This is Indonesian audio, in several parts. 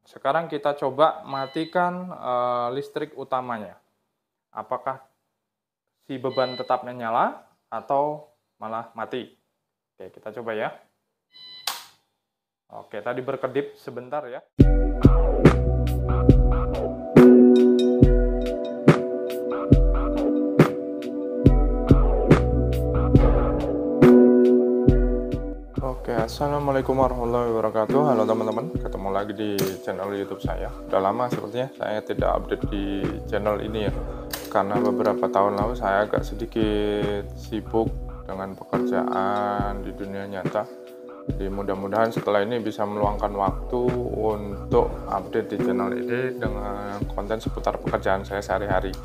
Sekarang kita coba matikan listrik utamanya. Apakah si beban tetapnya nyala atau malah mati? Oke, kita coba ya. Oke, tadi berkedip sebentar ya. Oke, assalamualaikum warahmatullahi wabarakatuh. Halo teman-teman, ketemu lagi di channel YouTube saya. Udah lama sepertinya saya tidak update di channel ini ya, karena beberapa tahun lalu saya agak sedikit sibuk dengan pekerjaan di dunia nyata. Jadi mudah-mudahan setelah ini bisa meluangkan waktu untuk update di channel ini dengan konten seputar pekerjaan saya sehari-hari.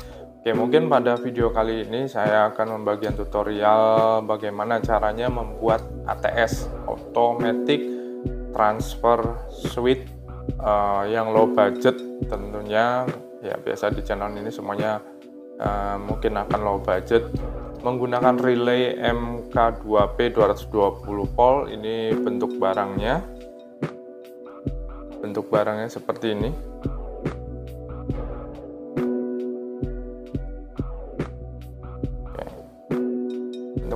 Oke, mungkin pada video kali ini saya akan membagikan tutorial bagaimana caranya membuat ATS Automatic Transfer Switch yang low budget tentunya. Ya, biasa di channel ini semuanya mungkin akan low budget, menggunakan relay MK2P 220 volt. Ini bentuk barangnya seperti ini.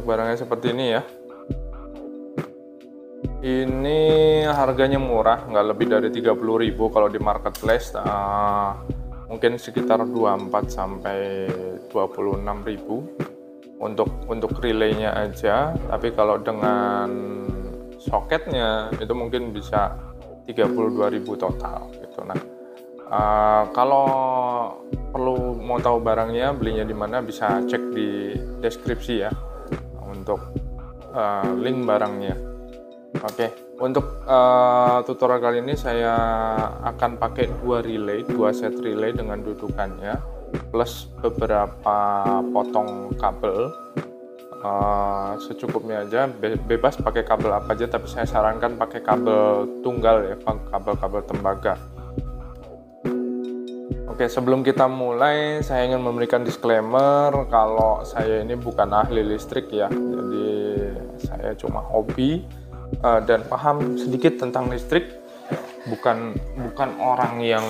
Barangnya seperti ini ya. Ini harganya murah, nggak lebih dari 30.000 kalau di marketplace, mungkin sekitar 24 sampai 26.000 untuk relaynya aja. Tapi kalau dengan soketnya itu mungkin bisa 32.000 total gitu. Nah, kalau perlu mau tahu barangnya, belinya di mana, bisa cek di deskripsi ya untuk link barangnya. Oke, untuk tutorial kali ini saya akan pakai dua set relay dengan dudukannya plus beberapa potong kabel. Secukupnya aja, bebas pakai kabel apa aja, tapi saya sarankan pakai kabel tunggal ya, kabel tembaga. Oke, sebelum kita mulai, saya ingin memberikan disclaimer kalau saya ini bukan ahli listrik ya. Jadi saya cuma hobi dan paham sedikit tentang listrik. Bukan orang yang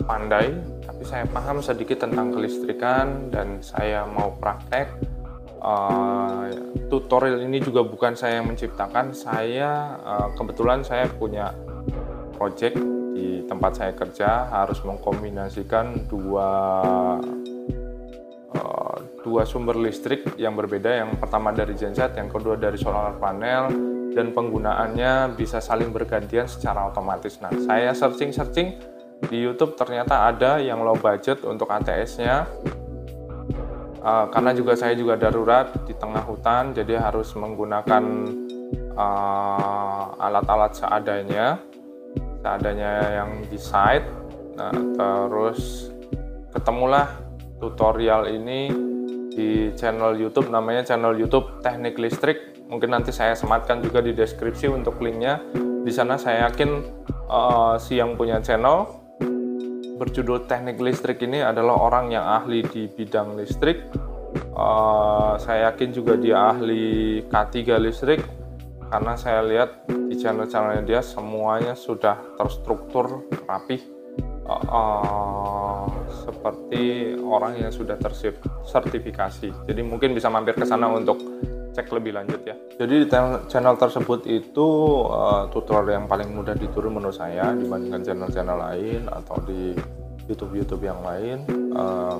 pandai, tapi saya paham sedikit tentang kelistrikan dan saya mau praktek. Tutorial ini juga bukan saya yang menciptakan. Kebetulan saya punya project di tempat saya kerja, harus mengkombinasikan dua sumber listrik yang berbeda. Yang pertama dari genset, yang kedua dari solar panel, dan penggunaannya bisa saling bergantian secara otomatis. Nah, saya searching di YouTube, ternyata ada yang low budget untuk ATS-nya. Karena saya juga darurat di tengah hutan, jadi harus menggunakan alat-alat seadanya yang di site. Nah, terus ketemulah tutorial ini di channel YouTube, namanya channel YouTube Teknik Listrik. Mungkin nanti saya sematkan juga di deskripsi untuk linknya. Di sana saya yakin si yang punya channel berjudul Teknik Listrik ini adalah orang yang ahli di bidang listrik. Saya yakin juga dia ahli K3 listrik, karena saya lihat di channel-channelnya dia semuanya sudah terstruktur rapih, seperti orang yang sudah tersertifikasi. Jadi mungkin bisa mampir ke sana untuk cek lebih lanjut ya. Jadi di channel tersebut itu tutorial yang paling mudah ditiru menurut saya dibandingkan channel-channel lain atau di YouTube yang lain.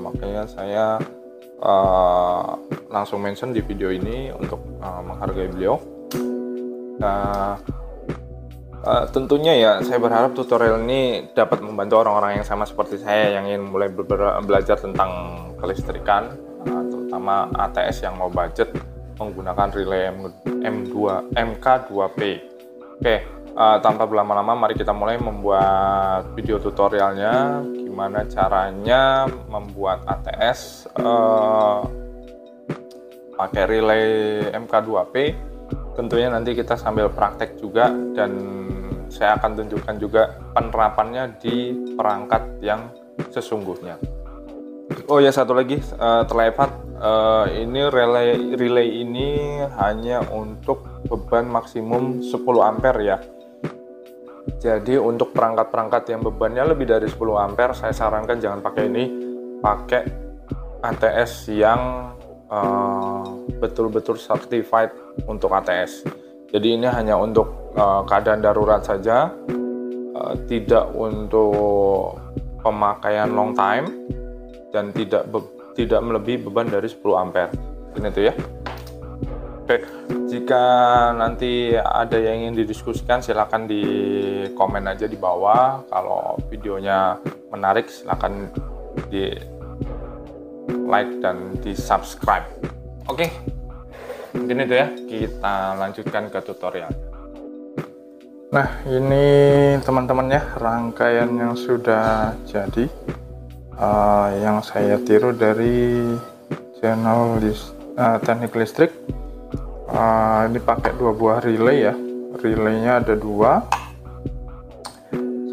Makanya saya langsung mention di video ini untuk menghargai beliau. Nah, tentunya ya saya berharap tutorial ini dapat membantu orang-orang yang sama seperti saya yang ingin mulai belajar tentang kelistrikan, terutama ATS yang mau budget menggunakan relay MK2P. Oke, tanpa berlama-lama mari kita mulai membuat video tutorialnya, gimana caranya membuat ATS pakai relay MK2P. Tentunya nanti kita sambil praktek juga, dan saya akan tunjukkan juga penerapannya di perangkat yang sesungguhnya. Oh ya, satu lagi terlewat, ini relay ini hanya untuk beban maksimum 10 ampere ya. Jadi untuk perangkat-perangkat yang bebannya lebih dari 10 ampere, saya sarankan jangan pakai ini, pakai ATS yang betul-betul certified untuk ATS. Jadi ini hanya untuk keadaan darurat saja, tidak untuk pemakaian long time, dan tidak melebihi beban dari 10 ampere. Ini tuh ya. Oke, jika nanti ada yang ingin didiskusikan silahkan di komen aja di bawah. Kalau videonya menarik silahkan di like dan di subscribe. Oke, mungkin itu ya, kita lanjutkan ke tutorial. Nah, ini teman-teman ya, rangkaian yang sudah jadi, yang saya tiru dari channel teknik listrik. Ini pakai 2 buah relay ya, relaynya ada 2,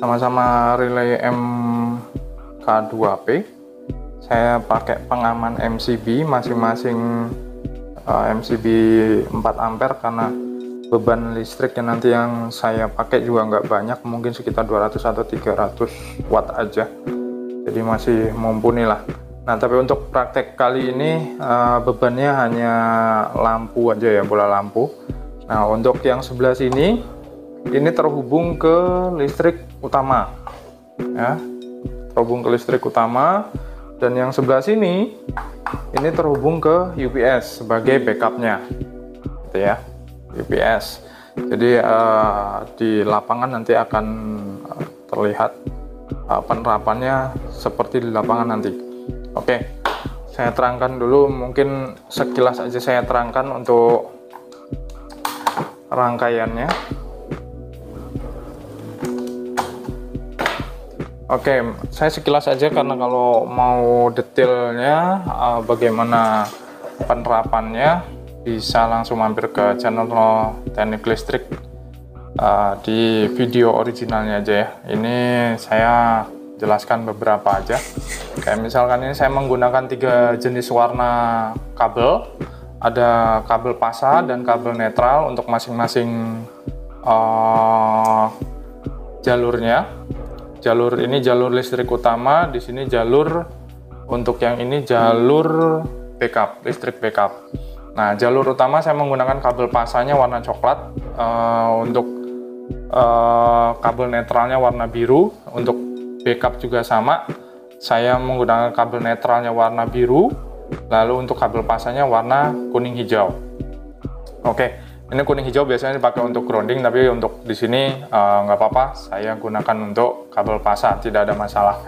sama-sama relay MK2P. Saya pakai pengaman MCB masing-masing, MCB 4 ampere karena beban listrik yang nanti yang saya pakai juga nggak banyak, mungkin sekitar 200 atau 300 watt aja, jadi masih mumpuni lah. Nah, tapi untuk praktek kali ini bebannya hanya lampu aja ya, bola lampu. Nah, untuk yang sebelah sini ini terhubung ke listrik utama ya, terhubung ke listrik utama, dan yang sebelah sini ini terhubung ke UPS sebagai backupnya gitu ya, UPS. Jadi di lapangan nanti akan terlihat penerapannya seperti di lapangan nanti. Oke, saya terangkan dulu, mungkin sekilas aja saya terangkan untuk rangkaiannya. Oke, saya sekilas aja karena kalau mau detailnya bagaimana penerapannya bisa langsung mampir ke channel teknik listrik di video originalnya aja ya. Ini saya jelaskan beberapa aja. Kayak misalkan ini saya menggunakan 3 jenis warna kabel, ada kabel pasa dan kabel netral untuk masing-masing jalurnya. Jalur ini jalur listrik utama, di sini jalur untuk yang ini jalur backup, listrik backup. Nah, jalur utama saya menggunakan kabel pasanya warna coklat, untuk kabel netralnya warna biru, untuk backup juga sama, saya menggunakan kabel netralnya warna biru, lalu untuk kabel pasanya warna kuning hijau. Oke, ini kuning hijau biasanya dipakai untuk grounding, tapi untuk di sini nggak apa-apa, saya gunakan untuk kabel pasa, tidak ada masalah.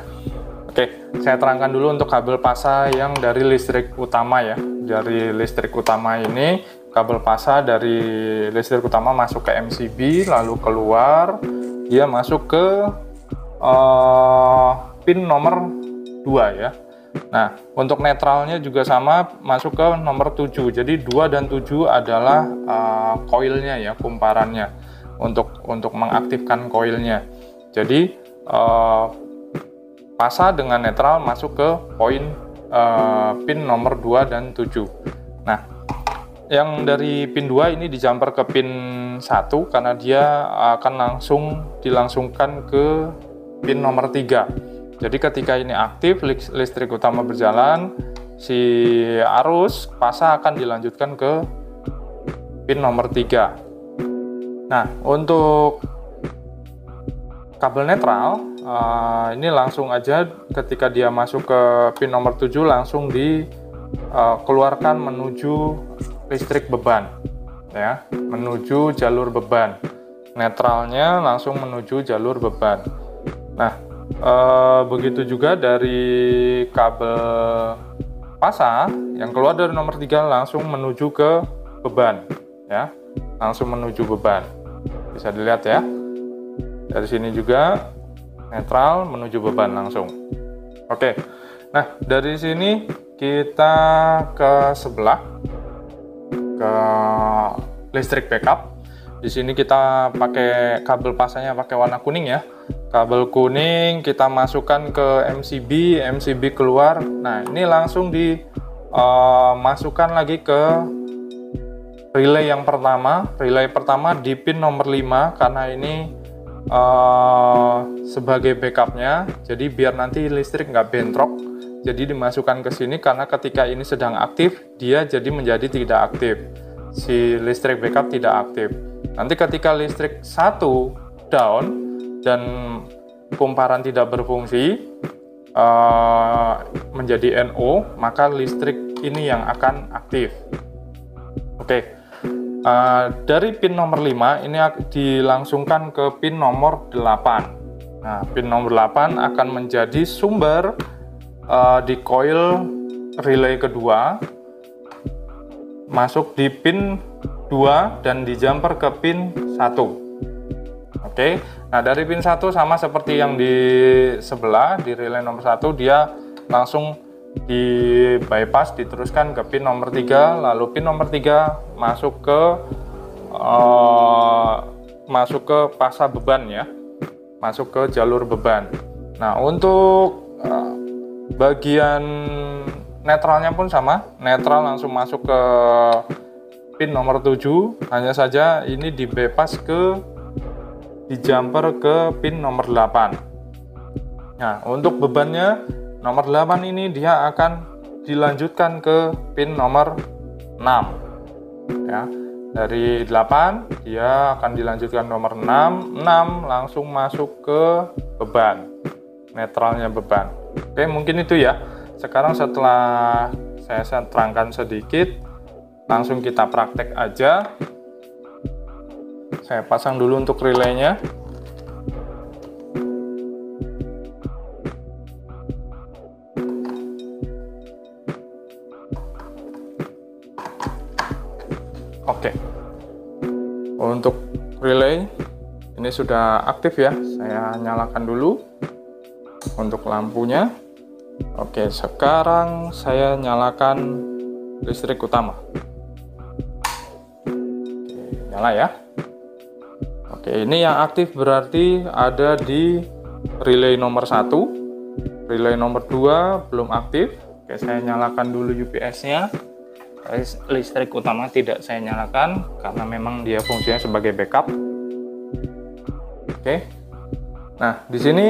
Oke, saya terangkan dulu untuk kabel pasa yang dari listrik utama ya. Dari listrik utama ini, kabel pasa dari listrik utama masuk ke MCB, lalu keluar, dia masuk ke pin nomor 2 ya. Nah, untuk netralnya juga sama, masuk ke nomor 7. Jadi 2 dan 7 adalah koilnya ya, kumparannya untuk mengaktifkan koilnya. Jadi pasa dengan netral masuk ke pin nomor 2 dan 7. Nah, yang dari pin 2 ini dijumper ke pin 1 karena dia akan dilangsungkan ke pin nomor 3. Jadi ketika ini aktif, listrik utama berjalan, si arus pasa akan dilanjutkan ke pin nomor 3. Nah, untuk kabel netral, ini langsung aja ketika dia masuk ke pin nomor 7 langsung dikeluarkan menuju listrik beban ya, menuju jalur beban. Netralnya langsung menuju jalur beban. Nah, begitu juga dari kabel pasa yang keluar dari nomor 3 langsung menuju ke beban ya, langsung menuju beban. Bisa dilihat ya, dari sini juga netral menuju beban langsung. Oke, nah dari sini kita ke sebelah, ke listrik backup. Di sini kita pakai kabel pasanya pakai warna kuning ya. Kabel kuning kita masukkan ke MCB keluar. Nah, ini langsung dimasukkan lagi ke relay yang pertama. Relay pertama di pin nomor 5 karena ini sebagai backupnya, jadi biar nanti listrik nggak bentrok, jadi dimasukkan ke sini karena ketika ini sedang aktif, dia jadi menjadi tidak aktif. Si listrik backup tidak aktif. Nanti ketika listrik 1 down dan kumparan tidak berfungsi, menjadi NO, maka listrik ini yang akan aktif. Oke. Dari pin nomor 5 ini dilangsungkan ke pin nomor 8. Nah, pin nomor 8 akan menjadi sumber di coil relay kedua, masuk di pin 2 dan di jumper ke pin 1. Oke. Nah, dari pin 1 sama seperti yang di sebelah, di relay nomor 1, dia langsung di bypass, diteruskan ke pin nomor 3, lalu pin nomor 3 masuk ke pasa beban ya, masuk ke jalur beban. Nah, untuk bagian netralnya pun sama, netral langsung masuk ke pin nomor 7, hanya saja ini di bypass di jumper ke pin nomor 8. Nah, untuk bebannya nomor 8 ini dia akan dilanjutkan ke pin nomor 6 ya. Dari 8 dia akan dilanjutkan nomor 6 langsung masuk ke beban, netralnya beban. Oke, mungkin itu ya. Sekarang setelah saya terangkan sedikit, langsung kita praktek aja. Saya pasang dulu untuk relaynya. Oke. Untuk relay ini sudah aktif ya. Saya nyalakan dulu untuk lampunya. Oke, sekarang saya nyalakan listrik utama. Oke, nyala ya. Oke, ini yang aktif berarti ada di relay nomor 1. Relay nomor 2 belum aktif. Oke, saya nyalakan dulu UPS-nya. Listrik utama tidak saya nyalakan karena memang dia fungsinya sebagai backup. Oke. Nah, di sini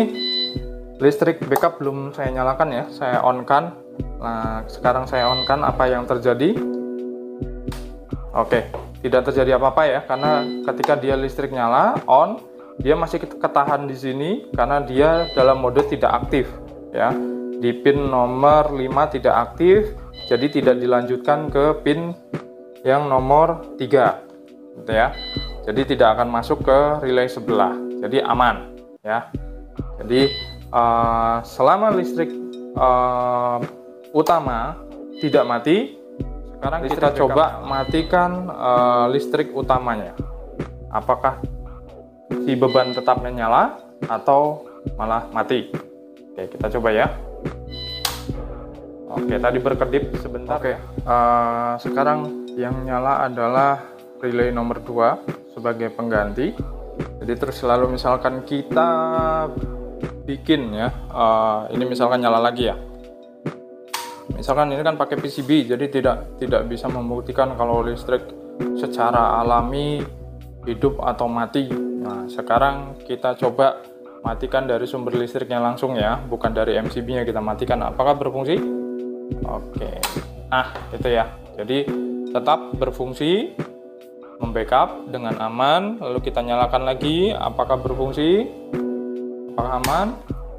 listrik backup belum saya nyalakan ya, saya on-kan. Nah, sekarang saya on-kan, apa yang terjadi? Oke, tidak terjadi apa-apa ya, karena ketika dia listrik nyala, on, dia masih ketahan di sini karena dia dalam mode tidak aktif ya. Di pin nomor 5 tidak aktif, jadi tidak dilanjutkan ke pin yang nomor 3 gitu ya. Jadi tidak akan masuk ke relay sebelah, jadi aman ya. Jadi selama listrik utama tidak mati, sekarang kita coba matikan listrik utamanya. Apakah si beban tetap menyala atau malah mati? Oke, kita coba ya. Oke, tadi berkedip sebentar. Oke, sekarang yang nyala adalah relay nomor 2 sebagai pengganti. Jadi terus selalu misalkan kita bikin ya, ini misalkan nyala lagi ya. Misalkan ini kan pakai PCB, jadi tidak bisa membuktikan kalau listrik secara alami hidup atau mati. Nah, sekarang kita coba matikan dari sumber listriknya langsung ya, bukan dari MCB-nya kita matikan. Apakah berfungsi? Oke, nah itu ya. Jadi tetap berfungsi, membackup dengan aman. Lalu kita nyalakan lagi, apakah berfungsi? Apakah aman?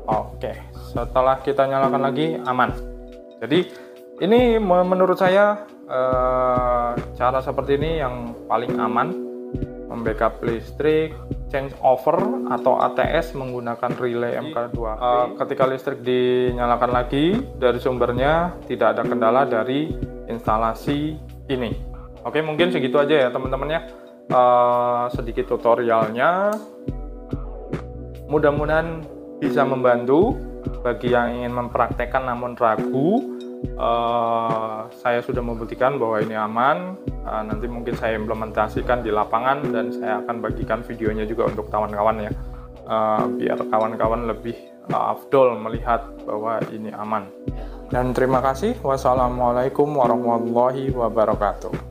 Oke, setelah kita nyalakan lagi, aman. Jadi ini menurut saya cara seperti ini yang paling aman, membackup listrik, change over atau ATS menggunakan relay MK2. Ketika listrik dinyalakan lagi dari sumbernya, tidak ada kendala dari instalasi ini. Oke, mungkin segitu aja ya teman-teman ya, sedikit tutorialnya. Mudah-mudahan bisa membantu bagi yang ingin mempraktekkan namun ragu. Saya sudah membuktikan bahwa ini aman. Nanti mungkin saya implementasikan di lapangan dan saya akan bagikan videonya juga untuk kawan-kawan ya, biar kawan-kawan lebih afdol melihat bahwa ini aman. Dan terima kasih. Wassalamualaikum warahmatullahi wabarakatuh.